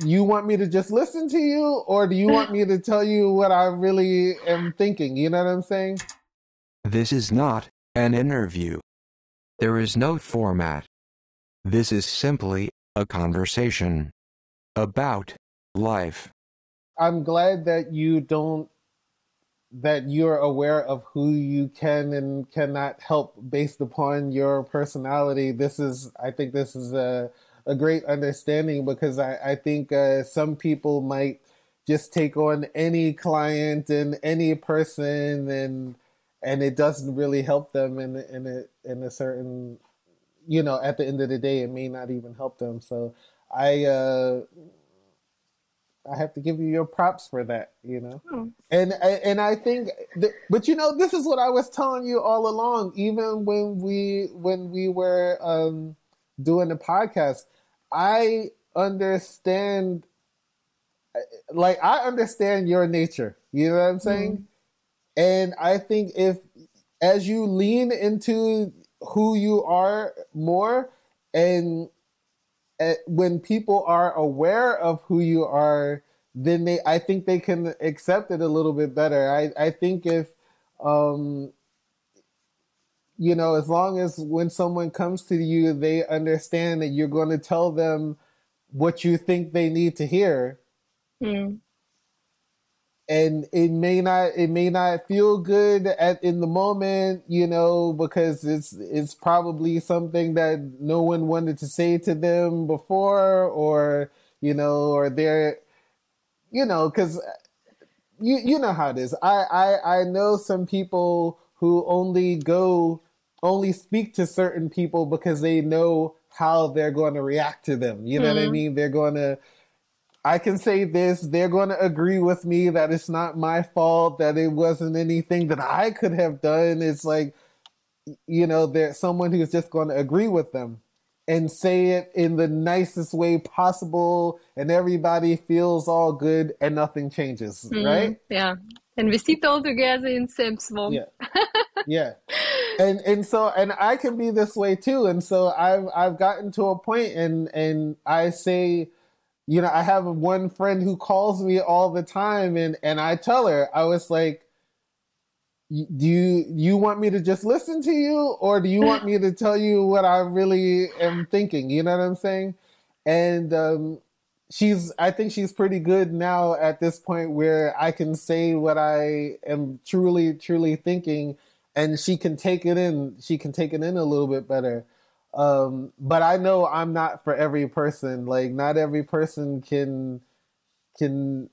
you want me to just listen to you, or do you want me to tell you what I really am thinking? You know what I'm saying? This is not an interview. There is no format. This is simply a conversation about life. I'm glad that you're aware of who you can and cannot help based upon your personality. I think this is a great understanding, because I think some people might just take on any client and any person, and it doesn't really help them in a certain, at the end of the day, it may not even help them. So I, uh, I have to give you your props for that. Oh. And I think, but this is what I was telling you all along. Even when we were doing the podcast, I understand, like I understand your nature. You know what I'm saying? And I think if, as you lean into who you are more, and when people are aware of who you are, then I think they can accept it a little bit better. I think if, as long as when someone comes to you, they understand that you're going to tell them what you think they need to hear. And it may not feel good in the moment, because it's probably something that no one wanted to say to them before, or or they're, because you know how it is. I know some people who only speak to certain people because they know how they're going to react to them. You know what I mean? I can say this, they're going to agree with me that it's not my fault, that it wasn't anything that I could have done. It's like, there's someone who's just going to agree with them and say it in the nicest way possible, and everybody feels all good and nothing changes, right? Yeah. And we sit all together in same swamp. Yeah. Yeah. And I can be this way too. And so I've gotten to a point, and I say, I have one friend who calls me all the time, and I tell her, I was like, do you want me to just listen to you, or do you want me to tell you what I really am thinking? You know what I'm saying? And I think she's pretty good now at this point, where I can say what I am truly, truly thinking, and she can take it in. She can take it in a little bit better. But I know I'm not for every person. Like, not every person can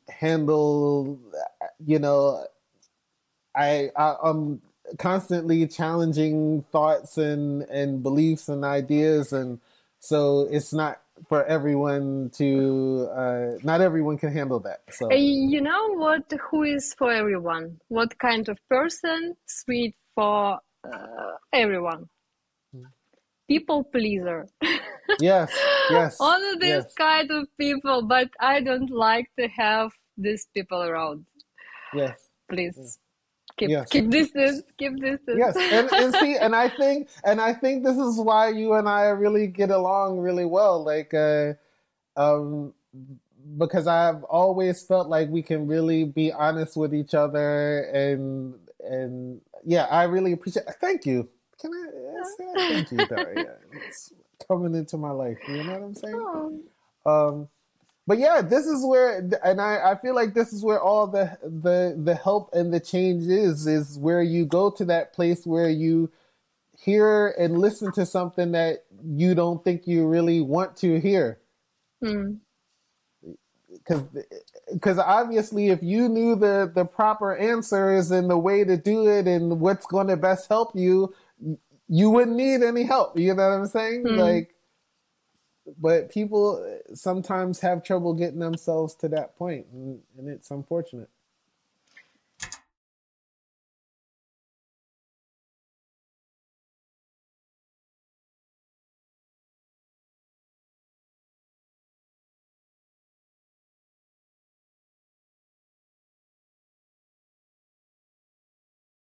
handle, I'm constantly challenging thoughts and beliefs and ideas, and so it's not for everyone to. Not everyone can handle that. So you know what? Who is for everyone? What kind of person? Sweet for everyone. People pleaser. yes. All of this Yes. kind of people, but I don't like to have these people around. Yes. Please. Yes. Keep distance. Keep distance. Yes, and see, and I think this is why you and I really get along really well. Like, um, because I've always felt like we can really be honest with each other, and yeah, I really appreciate. Thank you. Can I say that? Thank you, Daria. It's coming into my life. You know what I'm saying? Oh. But yeah, this is where, and I feel like this is where all the help and the change is where you go to that place where you hear and listen to something that you don't think you really want to hear. Because obviously, if you knew the proper answers and the way to do it and what's going to best help you, you wouldn't need any help. You know what I'm saying? Like, but people sometimes have trouble getting themselves to that point, and it's unfortunate.